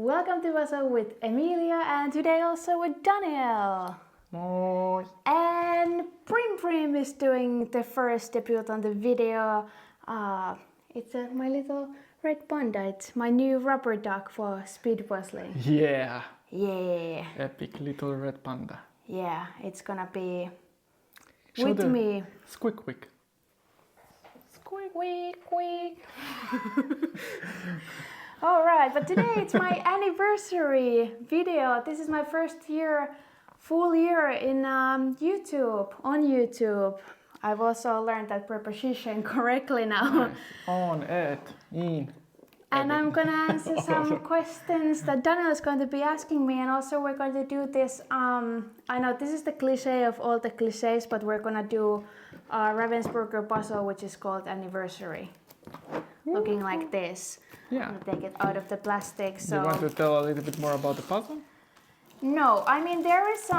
welcome to Puzzle with Emilia and today also with Daniel. Moi. And Prim Prim is doing the first debut on the video. It's my little red panda. It's my new rubber duck for speed puzzling. Yeah. Yeah. Epic little red panda. Yeah, it's gonna be Show with me. Squeak quick. Squeak quick quick. Alright, but today it's my anniversary video. This is my first full year in YouTube, on YouTube. I've also learned that preposition correctly now. Nice. On, et, in. And I'm gonna answer some questions that Daniel is going to be asking me, and also we're going to do this, I know this is the cliche of all the cliches, but we're gonna do a Ravensburger puzzle which is called Anniversary. Looking like this. Yeah. I'm gonna take it out of the plastic. So. Do you want to tell a little bit more about the puzzle? No, I mean there is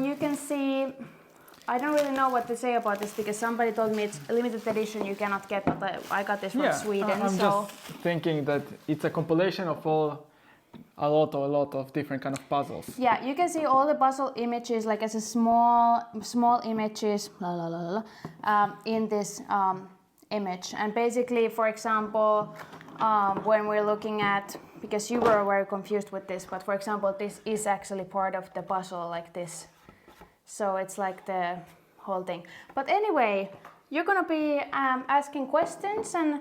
you can see, I don't really know what to say about this because somebody told me it's a limited edition you cannot get, but I got this from Sweden. I'm so just thinking that it's a compilation of a lot of different kind of puzzles. yeah, you can see all the puzzle images like as a small images in this image. And basically, for example, when we're looking at, because you were very confused with this, but for example, this is actually part of the puzzle like this. So it's like the whole thing. But anyway, you're gonna be asking questions and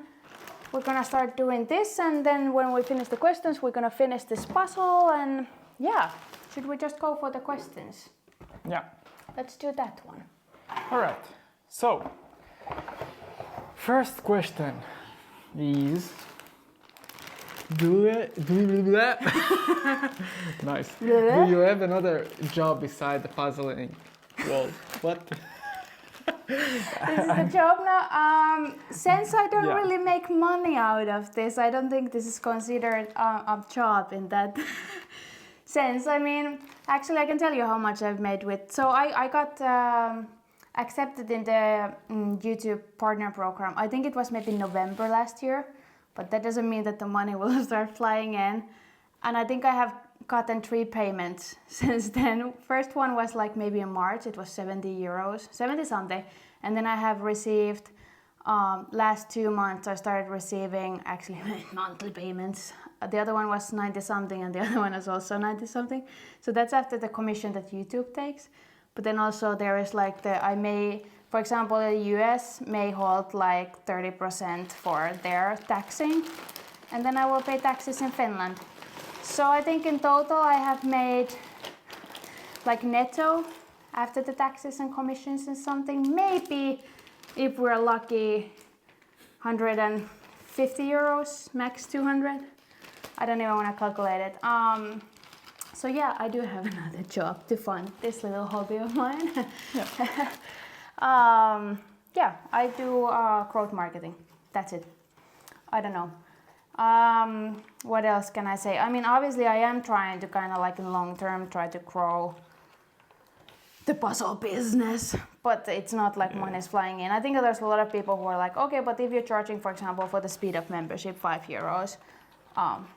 we're gonna start doing this, and then when we finish the questions, we're gonna finish this puzzle, and yeah, should we just go for the questions? Yeah. Let's do that one. All right. So, first question is, nice. Do you have another job beside the puzzling world? What? This is the job now. Since I don't really make money out of this, I don't think this is considered a job in that sense. I mean, actually, I can tell you how much I've made with. So I got accepted in the YouTube partner program. I think it was maybe November last year, but that doesn't mean that the money will start flying in. And I think I have gotten 3 payments since then. First one was like maybe in March, it was 70 euros, 70 something. And then I have received, last 2 months I started receiving actually monthly payments. The other one was 90 something and the other one is also 90 something. So that's after the commission that YouTube takes. But then also there is like for example, the US may hold like 30% for their taxing. And then I will pay taxes in Finland. So I think in total I have made like netto after the taxes and commissions and something, maybe if we're lucky 150 euros, max 200. I don't even want to calculate it. So yeah, I do have another job to fund this little hobby of mine. Yeah, I do growth marketing. That's it. I don't know. What else can I say? I mean, obviously I am trying to kind of like in long term try to grow the puzzle business, but it's not like money is flying in. I think there's a lot of people who are like, okay, but if you're charging, for example, for the speed of membership, 5 euros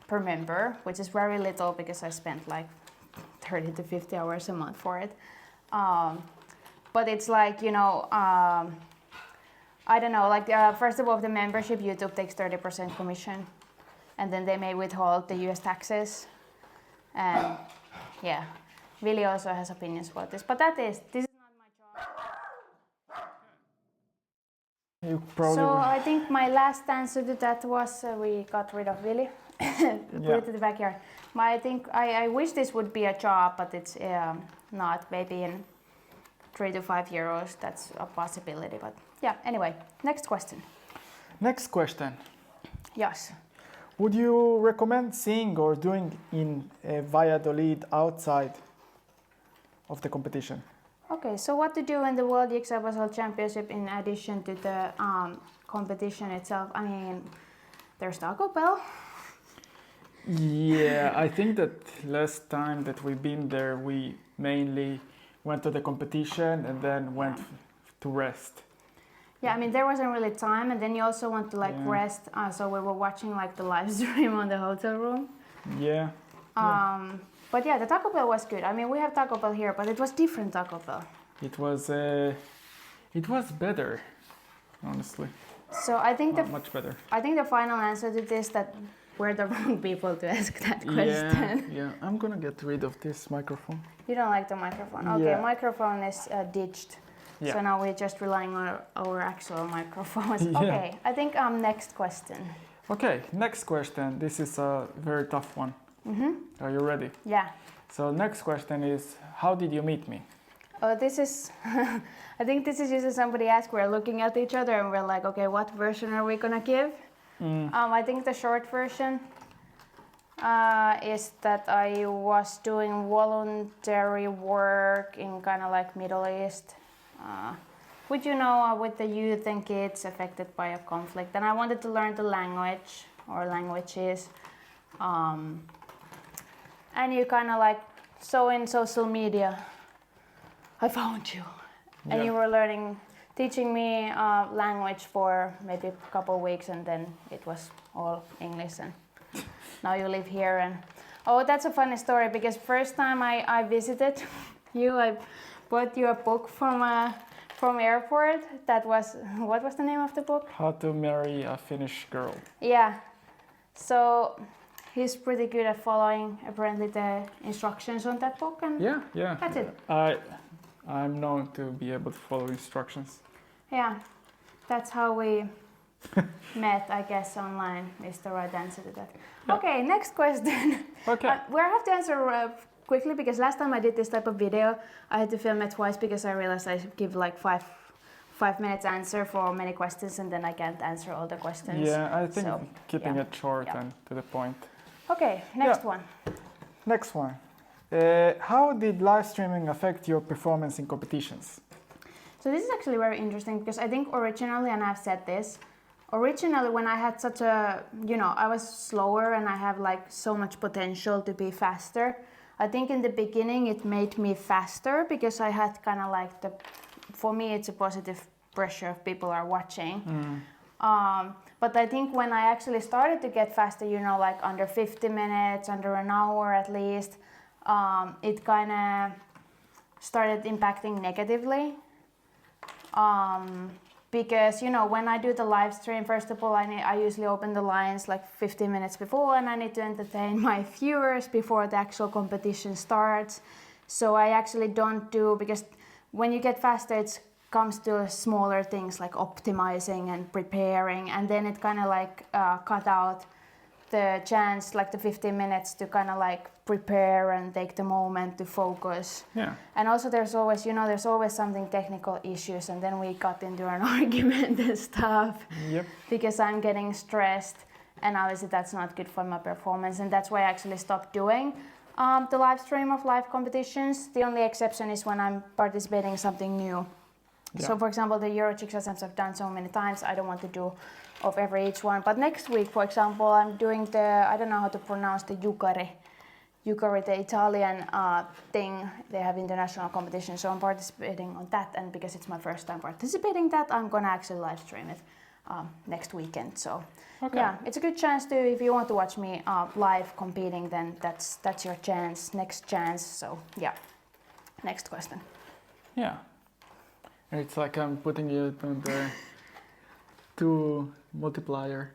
per member, which is very little because I spent like 30 to 50 hours a month for it. But it's like, you know, I don't know, like first of all, the membership, YouTube takes 30% commission. And then they may withhold the US taxes. And yeah, Willi also has opinions about this. But this is not my job. So I think my last answer to that was we got rid of Willi. Put it to the backyard. I wish this would be a job, but it's not. Maybe in 3 to 5 euros, that's a possibility. But yeah, anyway, next question. Next question. Yes. Would you recommend seeing or doing in Valladolid outside of the competition? Okay, so what to do in the World Jigsaw Puzzle Championship in addition to the competition itself? I mean, there's Taco Bell. Yeah, I think that last time that we've been there, we mainly went to the competition and then went to rest. Yeah, I mean, there wasn't really time, and then you also want to like rest. So we were watching like the live stream on the hotel room. Yeah. But yeah, the Taco Bell was good. I mean, we have Taco Bell here, but it was different Taco Bell. It was better, honestly. So I think much better. I think the final answer to this that we're the wrong people to ask that question. Yeah. I'm gonna get rid of this microphone. You don't like the microphone? Okay, Yeah. Microphone is ditched. Yeah. So now we're just relying on our actual microphones. Yeah. Okay, I think next question. Okay, next question. This is a very tough one. Are you ready? Yeah. So next question is, how did you meet me? Oh, this is, I think this is usually somebody asks, we're looking at each other and we're like, okay, what version are we gonna give? I think the short version is that I was doing voluntary work in kind of like Middle East, with with the youth and kids affected by a conflict. And I wanted to learn the language or languages. And you kind of like, so in social media, I found you. And Yeah. you were teaching me language for maybe a couple of weeks, and then it was all English. And now you live here. And oh, that's a funny story, because first time I visited you, I bought you a book from airport. That was, what was the name of the book? How to Marry a Finnish Girl. Yeah. So he's pretty good at following apparently the instructions on that book, and Yeah. that's it. I'm known to be able to follow instructions. Yeah, that's how we met, I guess, online is the right answer to that. Yeah. Okay, next question. Okay. We have to answer quickly, because last time I did this type of video, I had to film it twice because I realized I should give like five minutes answer for many questions, and then I can't answer all the questions. Yeah, I think So, keeping yeah. it short Yeah. and to the point. Okay, next one. Next one. How did live streaming affect your performance in competitions? So this is actually very interesting, because I think originally, and I've said this, originally when I had such a, I was slower and I have like so much potential to be faster. I think in the beginning it made me faster, because I had kind of like for me it's a positive pressure if people are watching. But I think when I actually started to get faster, like under 50 minutes, under an hour at least, it kind of started impacting negatively. Because, when I do the live stream, first of all, I usually open the lines like 15 minutes before, and I need to entertain my viewers before the actual competition starts. So I actually don't do, because when you get faster, it comes to smaller things like optimizing and preparing, and then it kind of like cut out the chance, like the 15 minutes to kind of like prepare and take the moment to focus. Yeah. And also there's always something technical issues, and then we got into an argument and stuff. Yep. Because I'm getting stressed, and obviously that's not good for my performance, and that's why I actually stopped doing the live stream of live competitions. The only exception is when I'm participating in something new. Yeah. So for example, the Euro jigsaw attempts I've done so many times, I don't want to do of each one. But next week, for example, I'm doing I don't know how to pronounce the Yukari, the Italian thing. They have international competition, so I'm participating on that. And because it's my first time participating in that, I'm gonna actually live stream it next weekend. So yeah, it's a good chance to, if you want to watch me live competing, then that's your next chance. So yeah, next question. Yeah. It's like I'm putting you on the 2 multiplier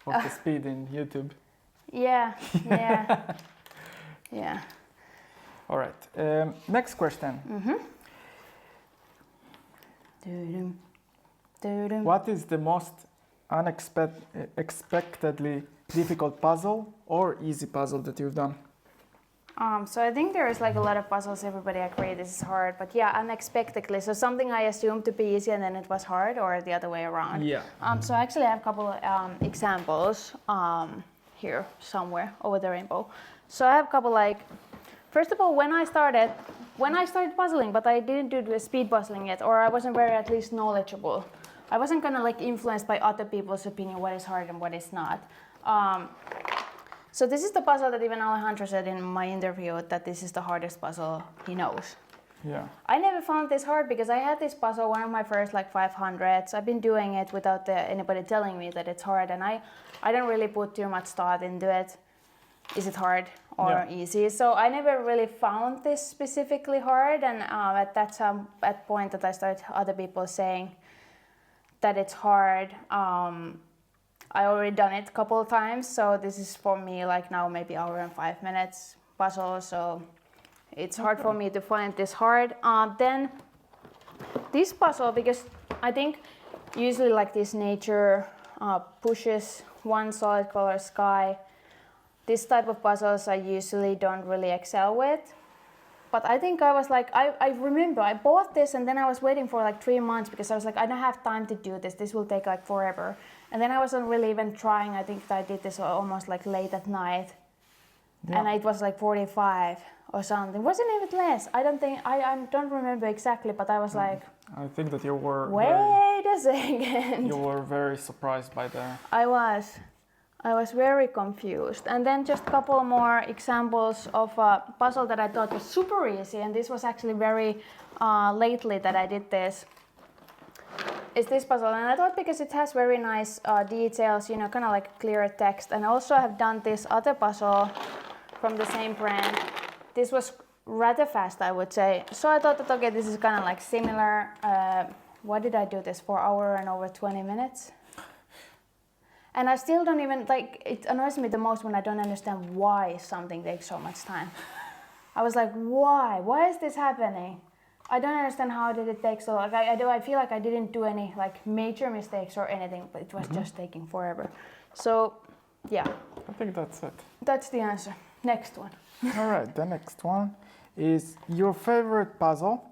of the speed in YouTube. Yeah. Yeah. All right. Next question. What is the most unexpectedly difficult puzzle or easy puzzle that you've done? So I think there is like a lot of puzzles, everybody agree this is hard, but yeah, unexpectedly. So something I assumed to be easy and then it was hard, or the other way around. Yeah. So actually I have a couple of examples here somewhere over the rainbow. So I have a couple first of all, when I started puzzling, but I didn't do the speed puzzling yet, or I wasn't very at least knowledgeable. I wasn't gonna influenced by other people's opinion what is hard and what is not. So this is the puzzle that even Alejandro said in my interview, that this is the hardest puzzle he knows. Yeah. I never found this hard because I had this puzzle, one of my first 500s. I've been doing it without anybody telling me that it's hard, and I don't really put too much thought into it. is it hard or easy? So I never really found this specifically hard, and at that point that I started other people saying that it's hard, I already done it a couple of times, so this is for me like now maybe hour and 5 minutes puzzle, so it's hard for me to find this hard. Then this puzzle, because I think usually like this nature pushes one solid color sky, this type of puzzles I usually don't really excel with. But I think I was like, I remember I bought this and then I was waiting for like 3 months because I was like, I don't have time to do this. This will take like forever. And then I wasn't really even trying. I think I did this almost like late at night. Yeah. And it was like 45 or something. Wasn't even less. I don't remember exactly, but I was like, I think that you were wait a second. You were very surprised by the... I was very confused. And then just a couple more examples of a puzzle that I thought was super easy, and this was actually very lately that I did this, is this puzzle. And I thought because it has very nice details, you know, kind of like clear text. And also I have done this other puzzle from the same brand. This was rather fast, I would say. So I thought that, okay, this is kind of like similar. What did I do this for? Hour and over 20 minutes? And I still don't even, like, it annoys me the most when I don't understand why something takes so much time. I was like, why? Why is this happening? I don't understand how did it take so long. I feel like I didn't do any like major mistakes or anything, but it was just taking forever. So, yeah. I think that's it. That's the answer. Next one. All right, the next one is your favorite puzzle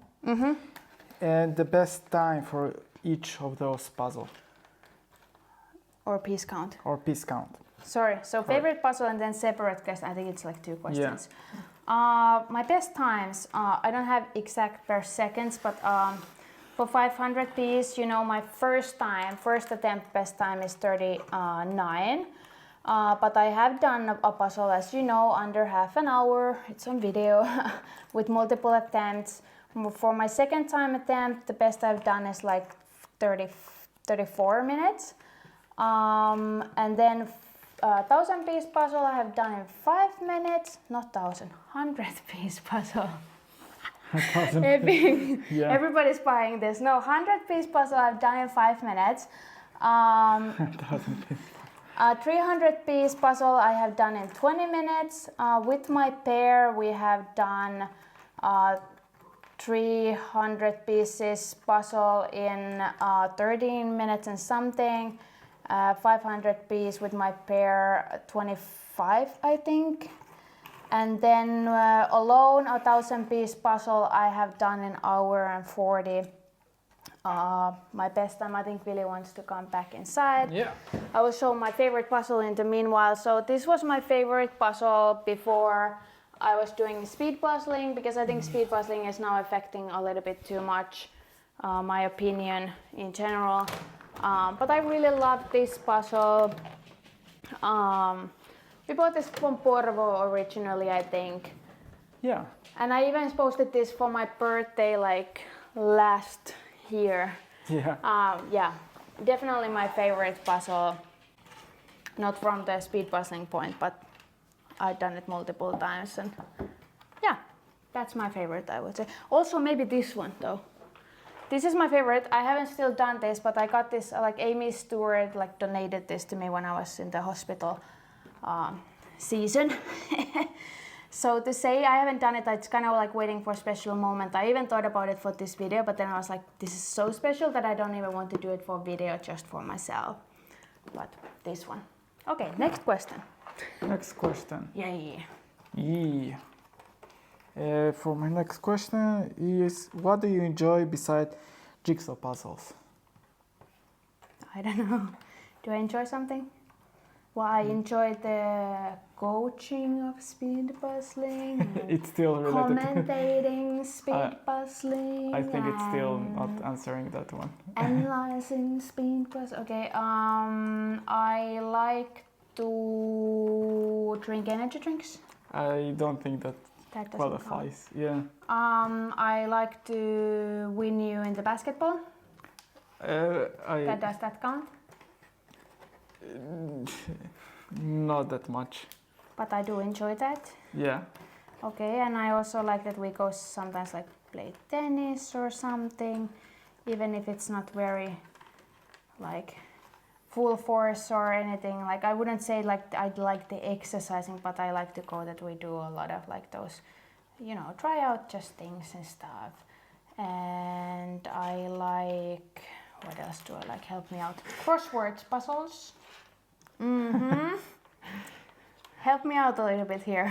and the best time for each of those puzzles. Or piece count. Or piece count. Sorry, so favorite puzzle and then separate question. I think it's like 2 questions. Yeah. My best times, I don't have exact per seconds, but for 500 piece, you know, my first attempt best time is 39. But I have done a puzzle, as you know, under half an hour. It's on video with multiple attempts. For my second time attempt, the best I've done is like 34 minutes. And then 1,000 piece puzzle I have done in 5 minutes. Not 1,000, 100 piece puzzle. Yeah. Everybody's buying this. No, 100 piece puzzle I've done in 5 minutes. 300 piece puzzle I have done in 20 minutes. With my pair we have done 300 pieces puzzle in 13 minutes and something. 500 piece with my pair 25 I think. And then alone 1,000 piece puzzle I have done in hour and 40. My best time, I think Willy wants to come back inside. Yeah. I will show my favorite puzzle in the meanwhile. So this was my favorite puzzle before I was doing speed puzzling, because I think speed puzzling is now affecting a little bit too much my opinion in general. But I really love this puzzle. We bought this from Porvo originally, I think. Yeah. And I even posted this for my birthday like last year. Yeah. Yeah, definitely my favorite puzzle. Not from the speed puzzling point, but I've done it multiple times, and yeah, that's my favorite, I would say. Also maybe this one though. This is my favorite. I haven't still done this, but I got this, like Amy Stewart like donated this to me when I was in the hospital season. So to say I haven't done it, it's kind of like waiting for a special moment. I even thought about it for this video, but then I was like, this is so special that I don't even want to do it for video, just for myself. But this one. Okay, next question. Next question. Yay. Yeah. For my next question is, what do you enjoy beside jigsaw puzzles? I don't know. Do I enjoy something? Well, I enjoy the coaching of speed puzzling. It's still related. Commentating speed puzzling. I think it's still not answering that one. Analyzing speed puzzle. Okay. I like to drink energy drinks. I don't think that qualifies. Yeah. I like to win you in the basketball. Does that count? Not that much. but I do enjoy that. Yeah. Okay, and I also like that we go sometimes like play tennis or something, even if it's not very like full force or anything. Like I wouldn't say like I'd like the exercising, but I like to go that we do a lot of like those, you know, try out just things and stuff. And I like, what else do I like? Help me out. Crosswords, puzzles. Mm-hmm. Help me out a little bit here.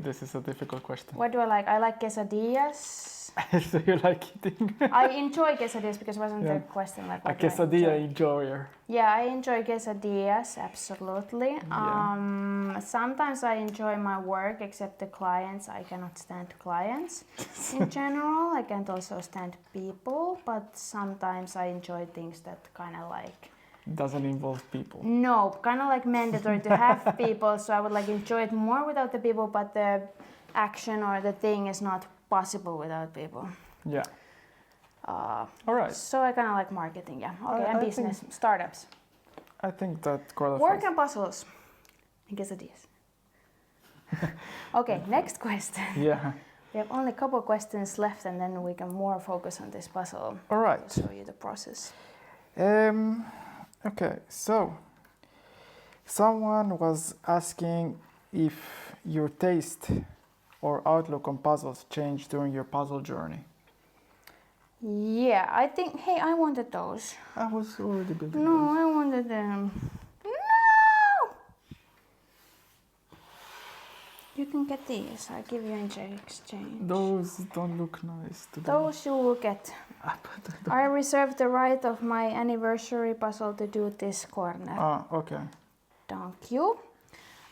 This is a difficult question. What do I like? I like quesadillas. So you like eating? I enjoy quesadillas because it wasn't the question like a what do I quesadilla enjoy? enjoyer. Yeah, I enjoy quesadillas, absolutely. Yeah. Sometimes I enjoy my work, except the clients. I cannot stand clients in general. I can't also stand people, but sometimes I enjoy things that kind of like... Doesn't involve people. No, kind of like mandatory to have people, so I would like enjoy it more without the people, but the action or the thing is not possible without people. Yeah. All right. So I kind of like marketing, yeah. Okay, and business, startups. I think that qualifies. Work and puzzles. And quesadillas. Okay, next question. Yeah. We have only a couple of questions left and then we can more focus on this puzzle. All right. To show you the process. Okay, so someone was asking if your taste or outlook on puzzles changed during your puzzle journey. Yeah, I think, hey, I wanted those. I was already building No, those. I wanted them. No! You can get these. I'll give you in exchange. Those don't look nice today. Those you will get. I reserve the right of my anniversary puzzle to do this corner. Ah, okay. Thank you.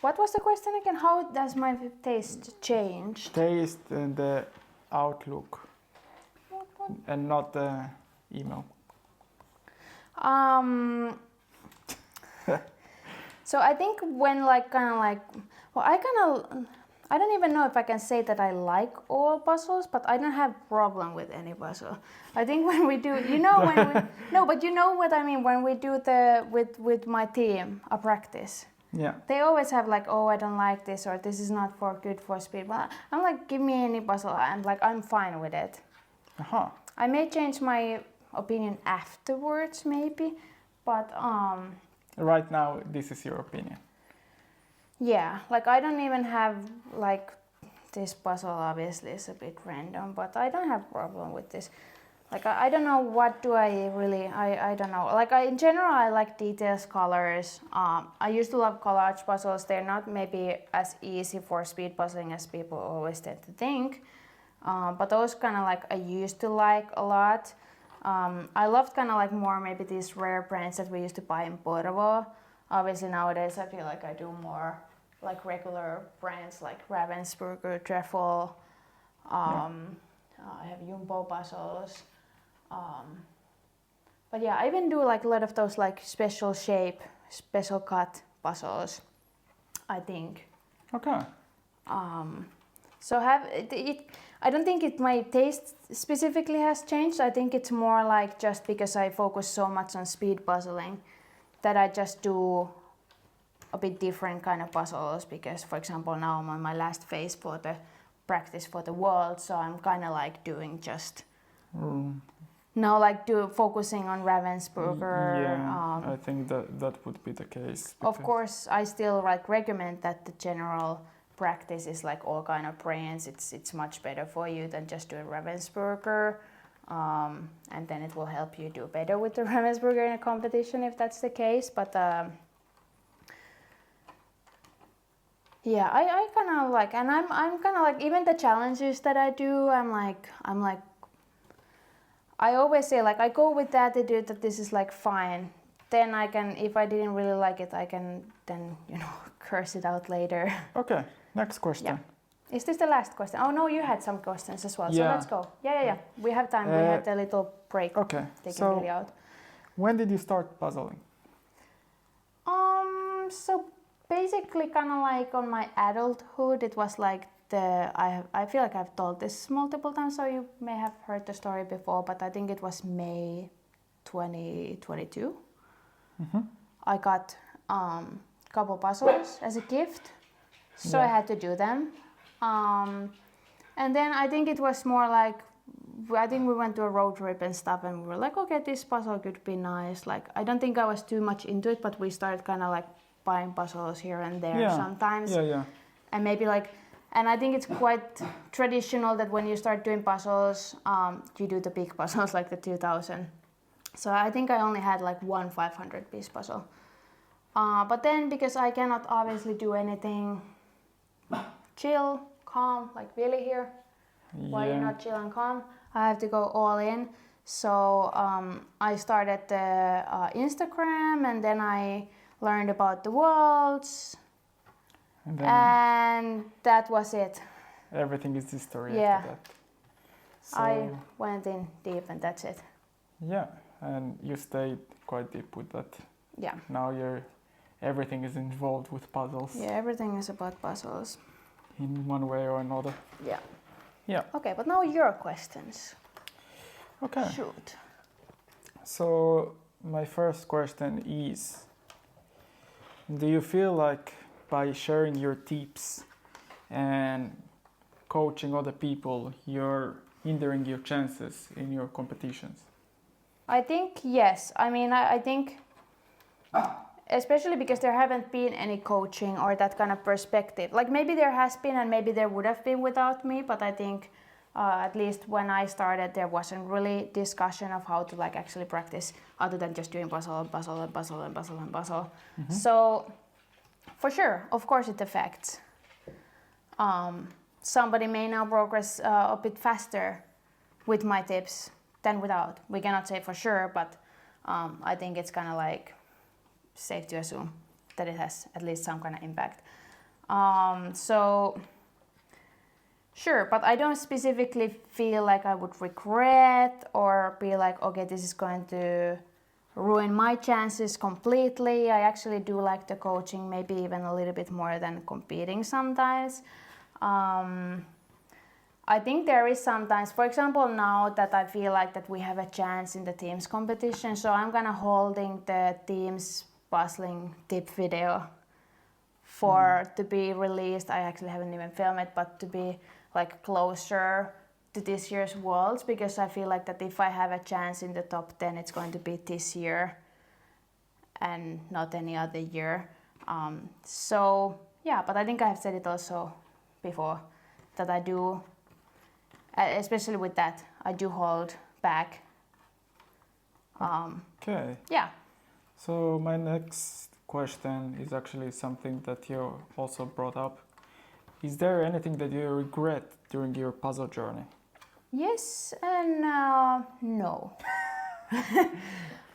What was the question again? How does my taste change? Taste and the outlook, and not the email. So I think when like I don't even know if I can say that I like all puzzles, but I don't have problem with any puzzle. I think when we do, but you know what I mean, when we do with my team a practice. Yeah. They always have like, oh, I don't like this, or this is not good for speed. But I'm like, give me any puzzle, and like I'm fine with it. Uh-huh. I may change my opinion afterwards, maybe, but Right now, this is your opinion. yeah, like I don't even have like this puzzle. Obviously, is a bit random, but I don't have problem with this. Like I don't know what do I really. I don't know. Like in general, I like details, colors. I used to love collage puzzles. They're not maybe as easy for speed puzzling as people always tend to think. But those kind of like I used to like a lot. I loved kind of like more maybe these rare brands that we used to buy in Porvoo. Obviously nowadays I feel like I do more like regular brands like Ravensburger, Treffel. I have Jumbo puzzles. But yeah, I even do like a lot of those like special shape, special cut puzzles, I think. Okay. So I don't think my taste specifically has changed. I think it's more like just because I focus so much on speed puzzling that I just do a bit different kind of puzzles because, for example, now I'm on my last phase for the practice for the world, so I'm kind of like doing just now like focusing on Ravensburger. Yeah, I think that would be the case. Of course, I still like recommend that the general practice is like all kind of brands. It's much better for you than just doing Ravensburger, and then it will help you do better with the Ravensburger in a competition if that's the case. But yeah, I kind of like, and I'm kind of like even the challenges that I do. I'm like I always say like I go with the attitude that this is like fine. Then I can, if I didn't really like it, I can then curse it out later. Okay. Next question. Yeah. Is this the last question? Oh no, you had some questions as well. So let's go. Yeah. We have time. We had a little break. Okay. Taking really out. When did you start puzzling? So basically, kind of like on my adulthood, it was like I feel like I've told this multiple times, so you may have heard the story before. But I think it was May 2022. I got couple puzzles as a gift. so I had to do them. And then I think it was more like, I think we went to a road trip and stuff, and we were like, okay, this puzzle could be nice. Like, I don't think I was too much into it, but we started kind of like buying puzzles here and there sometimes. Yeah. And maybe like, and I think it's quite traditional that when you start doing puzzles, you do the big puzzles like the 2000. So I think I only had like one 500 piece puzzle. But then because I cannot obviously do anything chill, calm, like Billy here, while you're not chill and calm, I have to go all in. So I started the Instagram, and then I learned about the worlds, and that was it. Everything is history after that. So, I went in deep, and that's it. Yeah, and you stayed quite deep with that. Yeah. Now everything is involved with puzzles. Yeah, everything is about puzzles. In one way or another. Yeah. Yeah. Okay, but now your questions. Okay. Shoot. So my first question is, do you feel like by sharing your tips and coaching other people, you're hindering your chances in your competitions? I think yes. I mean, I think especially because there haven't been any coaching or that kind of perspective. Like maybe there has been, and maybe there would have been without me, but I think at least when I started, there wasn't really discussion of how to like actually practice other than just doing puzzle and puzzle and puzzle and puzzle and puzzle. Mm-hmm. So for sure, of course it affects. Somebody may now progress a bit faster with my tips than without. We cannot say for sure, but I think it's kind of like safe to assume that it has at least some kind of impact. So sure, but I don't specifically feel like I would regret or be like, okay, this is going to ruin my chances completely. I actually do like the coaching, maybe even a little bit more than competing sometimes. I think there is sometimes, for example, now that I feel like that we have a chance in the teams competition, so I'm gonna holding the teams puzzling tip video to be released. I actually haven't even filmed it, but to be like closer to this year's Worlds, because I feel like that if I have a chance in the top 10, it's going to be this year and not any other year. So yeah, but I think I have said it also before that I do, especially with that, I do hold back. Okay. Yeah. So my next question is actually something that you also brought up. Is there anything that you regret during your puzzle journey? Yes and no.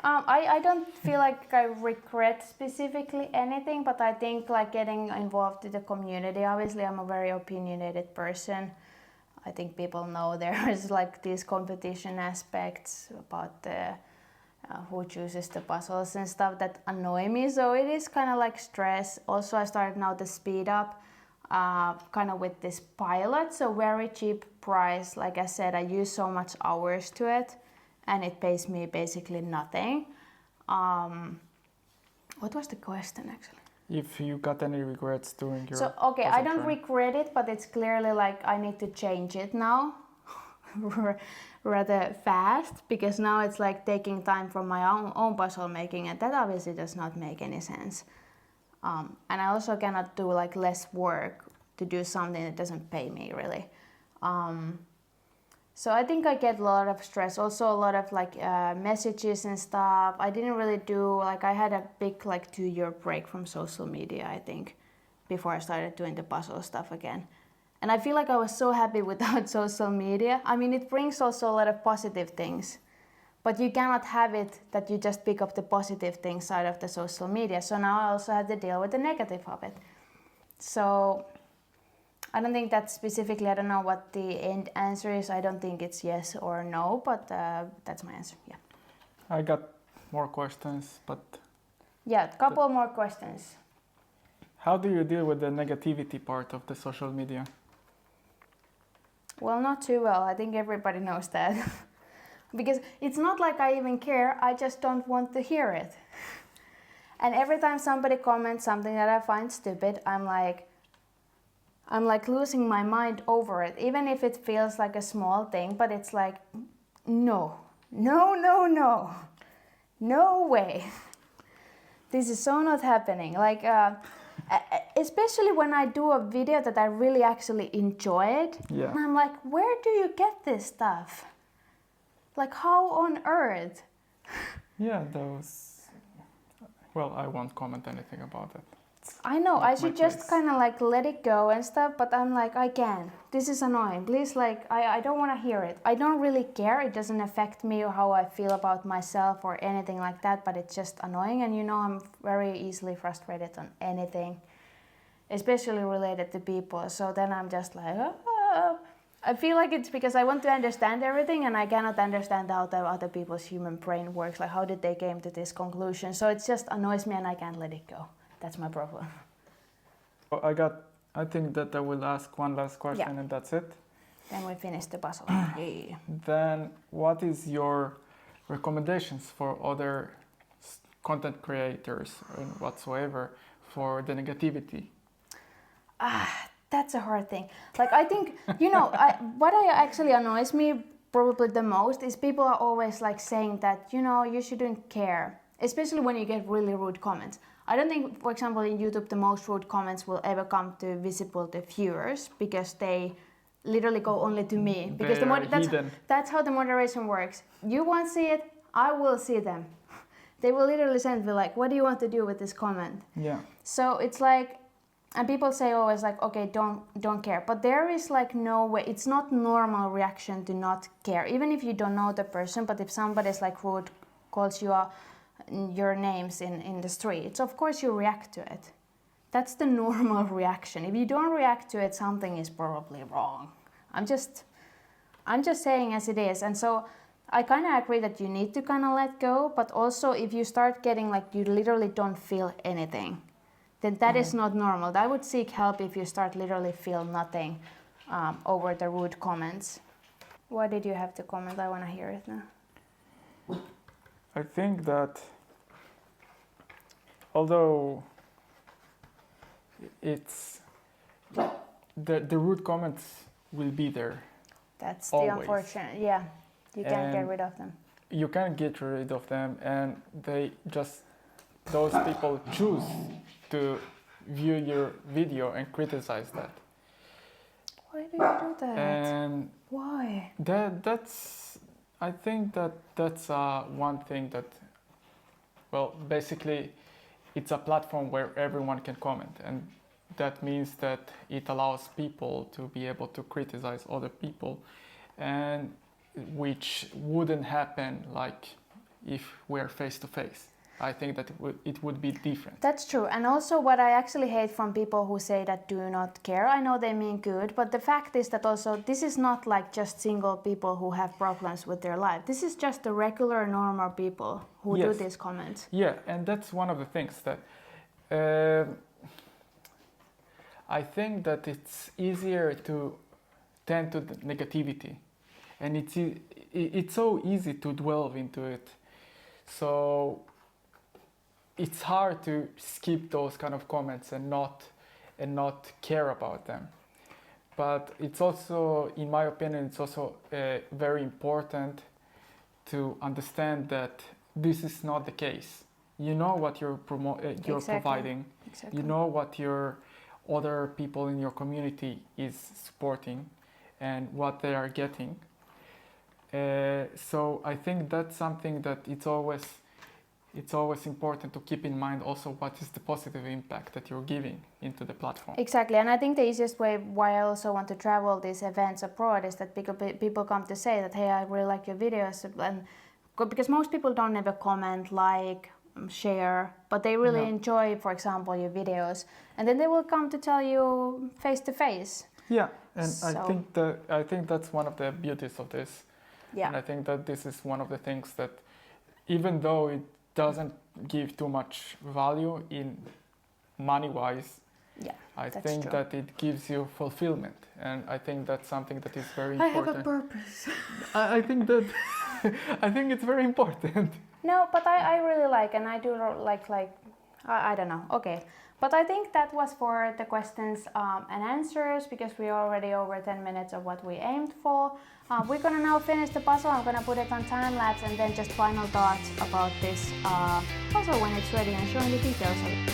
I don't feel like I regret specifically anything, but I think like getting involved in the community, obviously I'm a very opinionated person. I think people know there is like these competition aspects about the who chooses the puzzles and stuff that annoy me, so it is kind of like stress. Also I started now to speed up kind of with this pilot, so very cheap price. Like I said, I use so much hours to it and it pays me basically nothing. What was the question actually? If you got any regrets during your I don't regret it, but it's clearly like I need to change it now rather fast, because now it's like taking time from my own puzzle making, and that obviously does not make any sense. And I also cannot do like less work to do something that doesn't pay me really. So I think I get a lot of stress, also a lot of like messages and stuff. I didn't really do, like I had a big like 2-year break from social media, I think, before I started doing the puzzle stuff again. And I feel like I was so happy without social media. I mean, it brings also a lot of positive things, but you cannot have it that you just pick up the positive things out of the social media. So now I also have to deal with the negative of it. So I don't think that specifically, I don't know what the end answer is. I don't think it's yes or no, but that's my answer, yeah. I got more questions, but... Yeah, a couple more questions. How do you deal with the negativity part of the social media? Well, not too well. I think everybody knows that. Because it's not like I even care, I just don't want to hear it. And every time somebody comments something that I find stupid, I'm like, I'm like losing my mind over it, even if it feels like a small thing, but it's like, no way. This is so not happening. Like, especially when I do a video that I really actually enjoyed. Yeah. And I'm like, where do you get this stuff? Like, how on earth? Yeah, those. Well, I won't comment anything about it. I know, I should just place. kind of like let it go and stuff, but I'm like, I can't. This is annoying. Please, like, I don't want to hear it. I don't really care. It doesn't affect me or how I feel about myself or anything like that, but it's just annoying. And you know, I'm very easily frustrated on anything, especially related to people. So then I'm just like, oh. I feel like it's because I want to understand everything and I cannot understand how the other people's human brain works. Like, how did they came to this conclusion? So it just annoys me and I can't let it go. That's my problem. I think that I will ask one last question and that's it. Then we finish the puzzle. Yeah. Then what is your recommendations for other content creators and whatsoever for the negativity? That's a hard thing. Like, I think, you know, what actually annoys me probably the most is people are always like saying that, you know, you shouldn't care, especially when you get really rude comments. I don't think, for example, in YouTube, the most rude comments will ever come to visible to viewers because they literally go only to me. Because that's how the moderation works. You won't see it, I will see them. They will literally send me like, what do you want to do with this comment? Yeah. So it's like, and people say always like, okay, don't care. But there is like no way, it's not normal reaction to not care. Even if you don't know the person, but if somebody's like rude, calls you your names in the streets, of course you react to it. That's the normal reaction. If you don't react to it, something is probably wrong. I'm just saying as it is. And so I kind of agree that you need to kind of let go, but also if you start getting like you literally don't feel anything, then that is not normal. I would seek help if you start literally feel nothing over the rude comments. What did you have to comment? I want to hear it now. I think that although it's the rude comments will be there. That's always. The unfortunate, yeah. You can't get rid of them. You can't get rid of them, and those people choose to view your video and criticize that. Why do you do that? And why? I think that's one thing that, well, basically it's a platform where everyone can comment, and that means that it allows people to be able to criticize other people, and which wouldn't happen like if we're face to face. I think that it would be different. That's true. And also what I actually hate from people who say that do not care, I know they mean good, but the fact is that also this is not like just single people who have problems with their life. This is just the regular normal people who do these comments. Yeah, and that's one of the things that I think that it's easier to tend to the negativity, and it's so easy to dwell into it. So it's hard to skip those kind of comments and not care about them. But it's also, in my opinion, it's also very important to understand that this is not the case. You know what you're providing. Exactly. You know what your other people in your community is supporting and what they are getting. So I think that's something that it's always important to keep in mind also what is the positive impact that you're giving into the platform. Exactly, and I think the easiest way why I also want to travel these events abroad is that people come to say that, hey, I really like your videos, and because most people don't ever comment, like, share, but they really enjoy, for example, your videos, and then they will come to tell you face to face. Yeah, and so I think that's one of the beauties of this. Yeah. And I think that this is one of the things that, even though it doesn't give too much value in money-wise, I think true. That it gives you fulfillment, and I think that's something that is very important. I have a purpose. I think that I think it's very important. No, but I really like, and I do like I don't know. Okay. But I think that was for the questions and answers, because we're already over 10 minutes of what we aimed for. We're gonna now finish the puzzle. I'm gonna put it on time lapse, and then just final thoughts about this puzzle when it's ready and showing the details of it.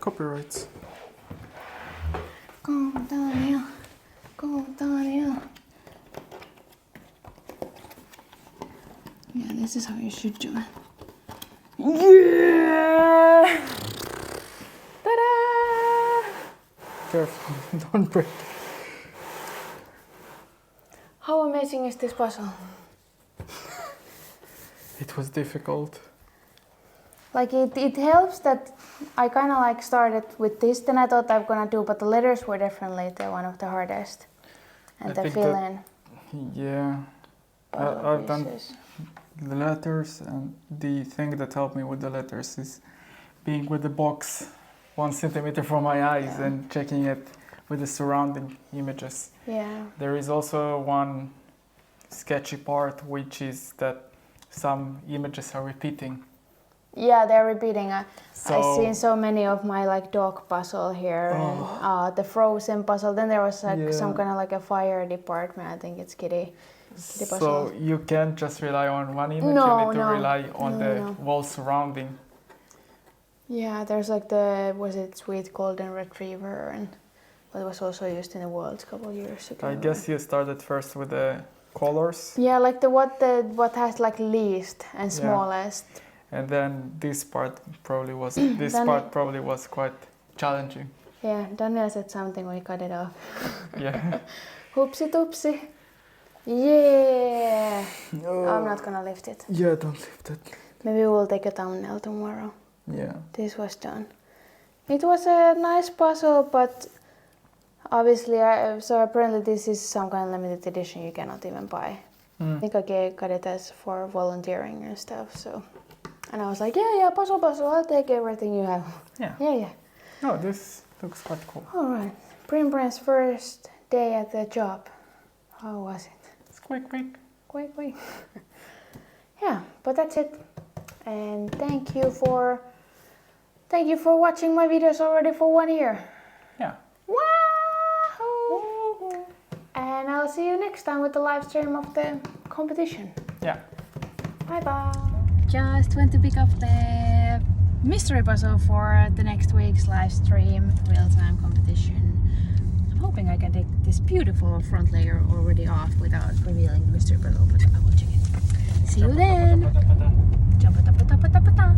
Copyrights. Go Daniel. Go Daniel. Yeah, this is how you should do it. Yeah! Ta-da! Careful, don't break. How amazing is this puzzle? It was difficult. Like it helps that I kind of like started with this, then I thought I'm gonna do, but the letters were definitely one of the hardest. And I the think fill in. Yeah. I've done the letters, and the thing that helped me with the letters is being with the box 1 centimeter from my eyes and checking it with the surrounding images. Yeah. There is also one sketchy part, which is that some images are repeating. Yeah, they're repeating. I've So- seen so many of my like dog puzzle here, and the frozen puzzle. Then there was like some kind of like a fire department. I think it's kitty puzzle. So you can't just rely on one image, No, you need to no. rely on the No. wall surrounding. Yeah, there's like was it sweet golden retriever, and that was also used in the world a couple of years ago. I guess you started first with the colors, Yeah, like what has like least and smallest. and then this part probably was quite challenging. Yeah, Daniel said something, we cut it off. Yeah. Hoopsie doopsie. Yeah. I'm not gonna lift it. Yeah, don't lift it. Maybe we'll take a thumbnail tomorrow. Yeah. This was done. It was a nice puzzle, but obviously, so apparently this is some kind of limited edition you cannot even buy. I think I got it as for volunteering and stuff, so. And I was like, yeah, puzzle, I'll take everything you have. Yeah. Yeah. No, this looks quite cool. All right. Prim Prim's first day at the job. How was it? It's quick. Quick. Yeah, but that's it. And thank you for watching my videos already for 1 year. Yeah. Wahoo! And I'll see you next time with the live stream of the competition. Yeah. Bye. Just went to pick up the mystery puzzle for the next week's live stream real-time competition. I'm hoping I can take this beautiful front layer already off without revealing the mystery puzzle, but I will check it. See you then! Jumpa-tappa-tappa-tappa-ta.